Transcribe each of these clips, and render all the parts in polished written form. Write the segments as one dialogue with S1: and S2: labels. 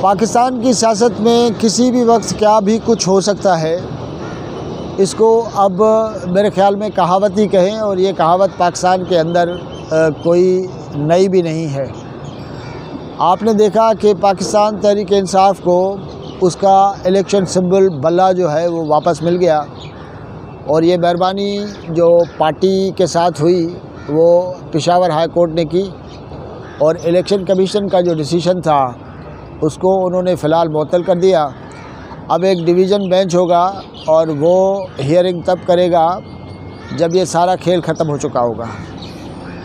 S1: पाकिस्तान की सियासत में किसी भी वक्त क्या भी कुछ हो सकता है, इसको अब मेरे ख़्याल में कहावत ही कहें, और ये कहावत पाकिस्तान के अंदर कोई नई भी नहीं है। आपने देखा कि पाकिस्तान तहरीक इंसाफ को उसका इलेक्शन सिंबल बल्ला जो है वो वापस मिल गया, और ये मेहरबानी जो पार्टी के साथ हुई वो पेशावर हाई कोर्ट ने की, और इलेक्शन कमीशन का जो डिसीजन था उसको उन्होंने फ़िलहाल मुअत्तल कर दिया। अब एक डिवीज़न बेंच होगा और वो हियरिंग तब करेगा जब ये सारा खेल ख़त्म हो चुका होगा।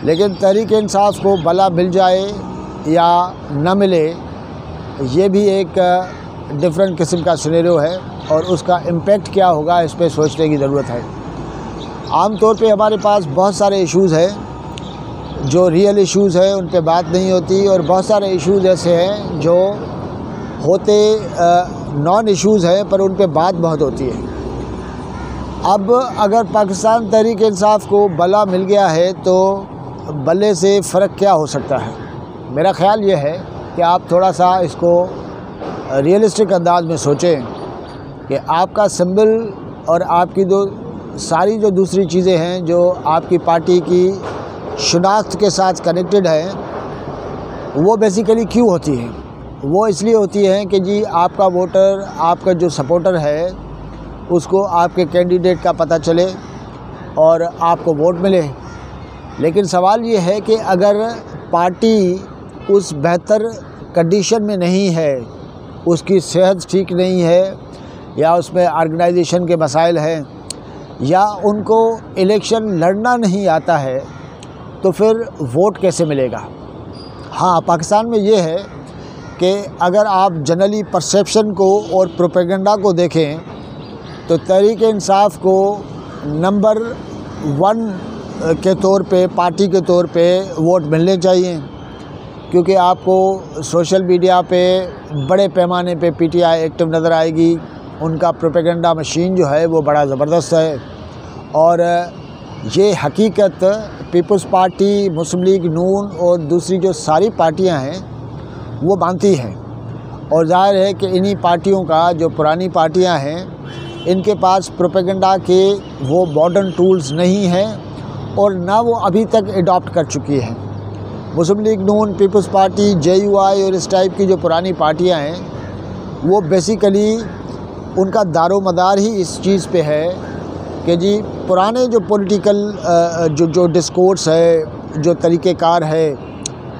S1: लेकिन तहरीक इंसाफ को भला मिल जाए या न मिले, ये भी एक डिफरेंट किस्म का सिनेरियो है, और उसका इम्पेक्ट क्या होगा इस पर सोचने की ज़रूरत है। आम तौर पे हमारे पास बहुत सारे इश्यूज़ हैं, जो रियल इश्यूज़ हैं उन पे बात नहीं होती, और बहुत सारे इश्यूज़ ऐसे हैं जो होते नॉन इश्यूज़ हैं पर उन पे बात बहुत होती है। अब अगर पाकिस्तान तहरीक इंसाफ को बला मिल गया है तो बल्ले से फ़र्क क्या हो सकता है? मेरा ख़्याल ये है कि आप थोड़ा सा इसको रियलिस्टिक अंदाज में सोचें कि आपका सिंबल और आपकी सारी जो दूसरी चीज़ें हैं जो आपकी पार्टी की शनाख्त के साथ कनेक्टेड है, वो बेसिकली क्यों होती है? वो इसलिए होती है कि जी आपका वोटर, आपका जो सपोर्टर है, उसको आपके कैंडिडेट का पता चले और आपको वोट मिले। लेकिन सवाल ये है कि अगर पार्टी उस बेहतर कंडीशन में नहीं है, उसकी सेहत ठीक नहीं है, या उसमें ऑर्गेनाइजेशन के मसाइल हैं, या उनको इलेक्शन लड़ना नहीं आता है, तो फिर वोट कैसे मिलेगा? हाँ, पाकिस्तान में ये है कि अगर आप जनरली परसेप्शन को और प्रोपेगेंडा को देखें तो तहरीक इंसाफ को नंबर 1 के तौर पे, पार्टी के तौर पे वोट मिलने चाहिए, क्योंकि आपको सोशल मीडिया पे बड़े पैमाने पे पीटीआई एक्टिव नज़र आएगी। उनका प्रोपेगेंडा मशीन जो है वो बड़ा ज़बरदस्त है, और ये हकीकत पीपल्स पार्टी, मुस्लिम लीग नून और दूसरी जो सारी पार्टियां हैं वो मानती हैं। और जाहिर है कि इन्हीं पार्टियों का, जो पुरानी पार्टियां हैं, इनके पास प्रोपेगेंडा के वो मॉडर्न टूल्स नहीं हैं, और ना वो अभी तक अडॉप्ट कर चुकी हैं। मुस्लिम लीग नून, पीपल्स पार्टी, जेयूआई और इस टाइप की जो पुरानी पार्टियां हैं, वो बेसिकली उनका दारोमदार ही इस चीज़ पे है कि जी पुराने जो पॉलिटिकल जो डिस्कोर्स है, जो तरीक़ेकार है,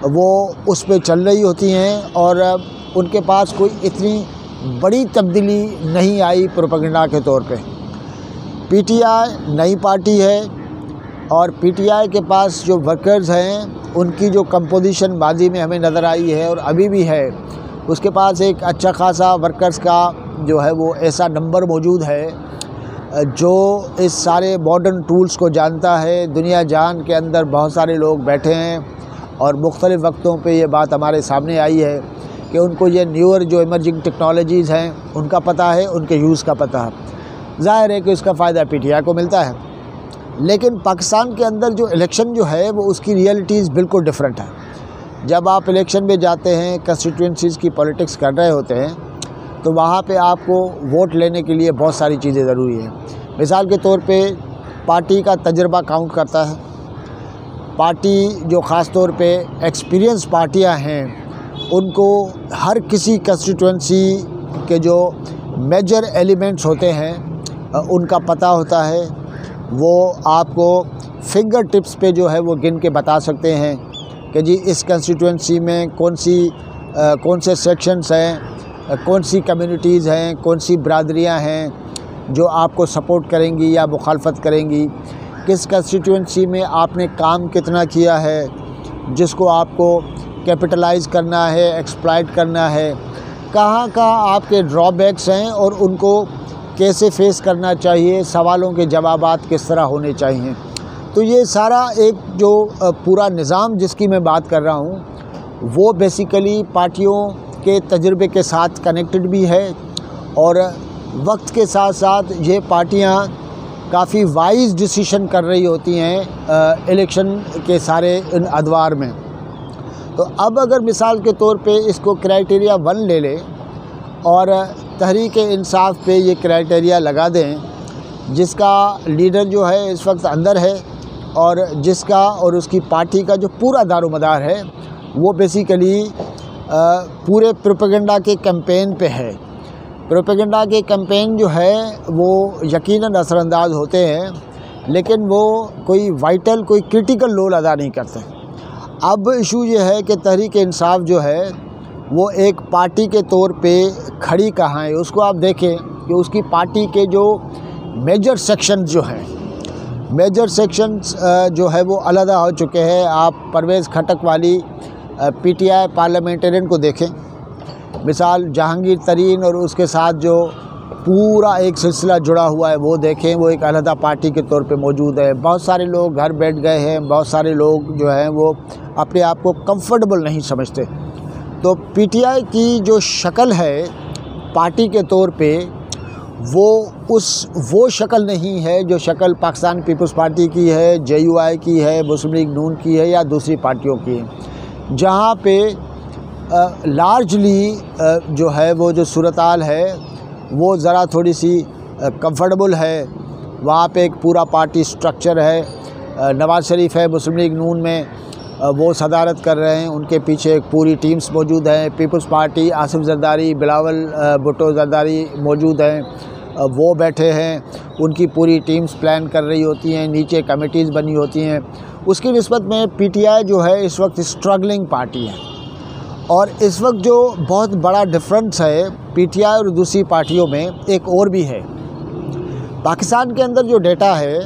S1: वो उस पे चल रही होती हैं, और उनके पास कोई इतनी बड़ी तब्दीली नहीं आई प्रोपेगेंडा के तौर पे। पीटीआई नई पार्टी है, और पीटीआई के पास जो वर्कर्स हैं उनकी जो कंपोजिशन मादी में हमें नज़र आई है और अभी भी है, उसके पास एक अच्छा खासा वर्कर्स का जो है वो ऐसा नंबर मौजूद है जो इस सारे मॉडर्न टूल्स को जानता है। दुनिया जान के अंदर बहुत सारे लोग बैठे हैं, और मुख्तलिफ़ वक्तों पे ये बात हमारे सामने आई है कि उनको ये न्यूअर जो इमर्जिंग टेक्नोलॉजीज़ हैं उनका पता है, उनके यूज़ का पता है। ज़ाहिर है कि उसका फ़ायदा पीटीआई को मिलता है। लेकिन पाकिस्तान के अंदर जो इलेक्शन जो है वो उसकी रियलिटीज़ बिल्कुल डिफरेंट है। जब आप इलेक्शन में जाते हैं, कंस्टिट्यूंसीज़ की पॉलिटिक्स कर रहे होते हैं, तो वहाँ पे आपको वोट लेने के लिए बहुत सारी चीज़ें ज़रूरी हैं। मिसाल के तौर पे पार्टी का तजर्बा काउंट करता है। पार्टी जो ख़ास तौर पे एक्सपीरियंस पार्टियां हैं, उनको हर किसी कंस्टिट्यूंसी के जो मेजर एलिमेंट्स होते हैं उनका पता होता है। वो आपको फिंगर टिप्स पे जो है वो गिन के बता सकते हैं कि जी इस कंस्टिट्यूंसी में कौन से सेक्शंस हैं, कौन सी कम्युनिटीज़ हैं, कौन सी बरादरियां हैं जो आपको सपोर्ट करेंगी या मुखालफत करेंगी, किस कंस्टिट्यूंसी में आपने काम कितना किया है जिसको आपको कैपिटलाइज़ करना है, एक्सप्लॉइट करना है, कहाँ आपके ड्रॉबैक्स हैं और उनको कैसे फेस करना चाहिए, सवालों के जवाबात किस तरह होने चाहिए। तो ये सारा एक जो पूरा निज़ाम जिसकी मैं बात कर रहा हूँ वो बेसिकली पार्टियों के तजुर्बे के साथ कनेक्टेड भी है, और वक्त के साथ साथ ये पार्टियाँ काफ़ी वाइज डिसीशन कर रही होती हैं इलेक्शन के सारे इन अदवार में। तो अब अगर मिसाल के तौर पे इसको क्राइटेरिया 1 ले लें और तहरीक इंसाफ पे ये क्राइटेरिया लगा दें, जिसका लीडर जो है इस वक्त अंदर है और जिसका और उसकी पार्टी का जो पूरा दारोमदार है वो बेसिकली पूरे प्रोपेगेंडा के कैंपेन पे है। प्रोपेगेंडा के कैंपेन जो है वो यकीनन असरअंदाज होते हैं, लेकिन वो कोई वाइटल, कोई क्रिटिकल रोल अदा नहीं करते। अब इशू ये है कि तहरीक इंसाफ जो है वो एक पार्टी के तौर पे खड़ी कहाँ है। उसको आप देखें कि उसकी पार्टी के जो मेजर सेक्शंस जो हैं, मेजर सेक्शंस जो है वो अलहदा हो चुके हैं। आप परवेज़ खटक वाली पीटीआई पार्लियामेंटेरियन को देखें, मिसाल जहांगीर तरीन और उसके साथ जो पूरा एक सिलसिला जुड़ा हुआ है वो देखें, वो एक अलहदा पार्टी के तौर पे मौजूद है। बहुत सारे लोग घर बैठ गए हैं, बहुत सारे लोग जो हैं वो अपने आप को कंफर्टेबल नहीं समझते। तो पीटीआई की जो शक्ल है पार्टी के तौर पे वो शक्ल नहीं है जो शक्ल पाकिस्तान पीपल्स पार्टी की है, जेयूआई की है, मुस्लिम लीग नून की है या दूसरी पार्टियों की है, जहाँ पे लार्जली जो है वो जो सूरत-हाल है वो ज़रा थोड़ी सी कंफर्टेबल है। वहाँ पे एक पूरा पार्टी स्ट्रक्चर है। नवाज़ शरीफ है मुस्लिम लीग नून में, वो सदारत कर रहे हैं, उनके पीछे एक पूरी टीम्स मौजूद हैं। पीपल्स पार्टी आसिफ जरदारी, बिलावल भुट्टो जरदारी मौजूद हैं, वो बैठे हैं, उनकी पूरी टीम्स प्लान कर रही होती हैं, नीचे कमेटीज़ बनी होती हैं। उसकी निस्बत में पीटीआई जो है इस वक्त स्ट्रगलिंग पार्टी है। और इस वक्त जो बहुत बड़ा डिफरेंस है पीटीआई और दूसरी पार्टियों में एक और भी है। पाकिस्तान के अंदर जो डेटा है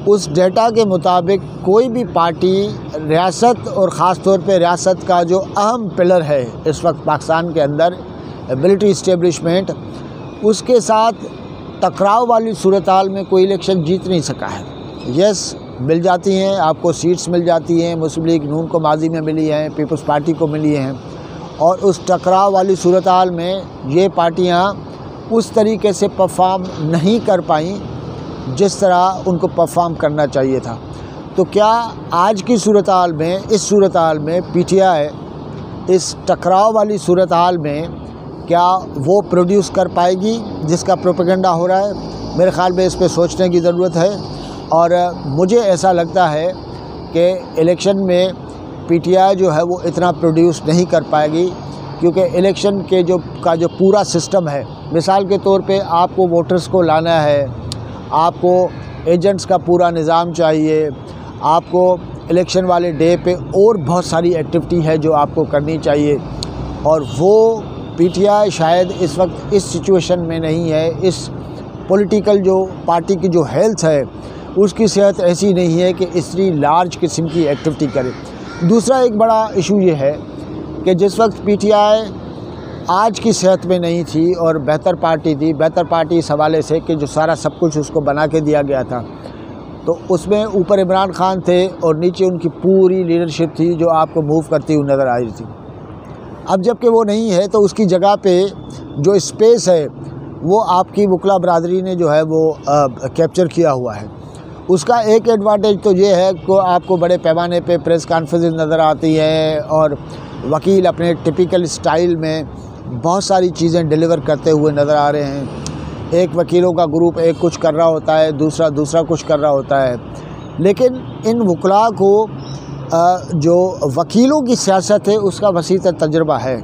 S1: उस डेटा के मुताबिक कोई भी पार्टी रियासत और ख़ास तौर पे रियासत का जो अहम पिलर है इस वक्त पाकिस्तान के अंदर मिलिट्री इस्टेब्लिशमेंट, उसके साथ टकराव वाली सूरत-हाल में कोई इलेक्शन जीत नहीं सका है। यस, मिल जाती हैं, आपको सीट्स मिल जाती हैं, मुस्लिम लीग नून को माजी में मिली हैं, पीपल्स पार्टी को मिली हैं, और उस टकराव वाली सूरत-हाल में ये पार्टियां उस तरीके से परफॉर्म नहीं कर पाईं जिस तरह उनको परफॉर्म करना चाहिए था। तो क्या आज की सूरत-हाल में, इस सूरत-हाल में पीटीआई इस टकराव वाली सूरत-हाल में क्या वो प्रोड्यूस कर पाएगी जिसका प्रोपेगेंडा हो रहा है? मेरे ख़्याल में इस पे सोचने की ज़रूरत है। और मुझे ऐसा लगता है कि इलेक्शन में पीटीआई जो है वो इतना प्रोड्यूस नहीं कर पाएगी, क्योंकि इलेक्शन के जो पूरा सिस्टम है, मिसाल के तौर पे आपको वोटर्स को लाना है, आपको एजेंट्स का पूरा निज़ाम चाहिए, आपको इलेक्शन वाले डे पे और बहुत सारी एक्टिविटी है जो आपको करनी चाहिए, और वो पीटीआई शायद इस वक्त इस सिचुएशन में नहीं है। इस पॉलिटिकल जो पार्टी की जो हेल्थ है उसकी सेहत ऐसी नहीं है कि इतनी लार्ज किस्म की एक्टिविटी करे। दूसरा एक बड़ा इशू ये है कि जिस वक्त पीटीआई आज की सेहत में नहीं थी और बेहतर पार्टी थी, बेहतर पार्टी इस हवाले से कि जो सारा सब कुछ उसको बना के दिया गया था, तो उसमें ऊपर इमरान खान थे और नीचे उनकी पूरी लीडरशिप थी जो आपको मूव करती हुई नज़र आ रही थी। अब जबकि वो नहीं है तो उसकी जगह पे जो स्पेस है वो आपकी वकला बरादरी ने जो है वो कैप्चर किया हुआ है। उसका एक एडवांटेज तो ये है कि आपको बड़े पैमाने पे प्रेस कॉन्फ्रेंस नज़र आती है और वकील अपने टिपिकल स्टाइल में बहुत सारी चीज़ें डिलीवर करते हुए नज़र आ रहे हैं। एक वकीलों का ग्रुप एक कुछ कर रहा होता है, दूसरा कुछ कर रहा होता है। लेकिन इन वकला को जो वकीलों की सियासत है उसका वसीत तजुर्बा है,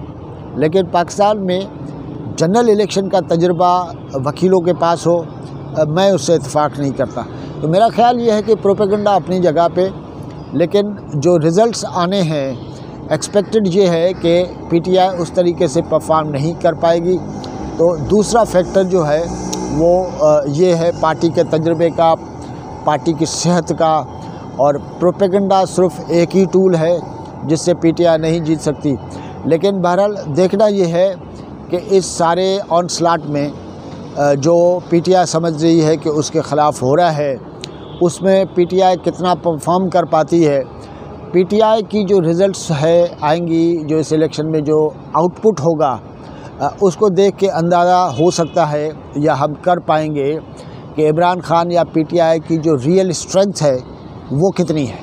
S1: लेकिन पाकिस्तान में जनरल इलेक्शन का तजुर्बा वकीलों के पास हो, मैं उससे इत्तेफाक नहीं करता। तो मेरा ख़्याल ये है कि प्रोपेगेंडा अपनी जगह पे, लेकिन जो रिज़ल्ट्स आने हैं एक्सपेक्टेड ये है कि पीटीआई उस तरीके से परफॉर्म नहीं कर पाएगी। तो दूसरा फैक्टर जो है वो ये है पार्टी के तजुर्बे का, पार्टी की सेहत का, और प्रोपेगेंडा सिर्फ एक ही टूल है जिससे पीटीआई नहीं जीत सकती। लेकिन बहरहाल देखना ये है कि इस सारे ऑनस्लॉट में जो पीटीआई समझ रही है कि उसके ख़िलाफ़ हो रहा है, उसमें पीटीआई कितना परफॉर्म कर पाती है। पीटीआई की जो रिज़ल्ट्स है आएंगी, जो इस इलेक्शन में जो आउटपुट होगा, उसको देख के अंदाज़ा हो सकता है या हम कर पाएंगे कि इमरान खान या पीटीआई की जो रियल स्ट्रेंथ है वो कितनी है।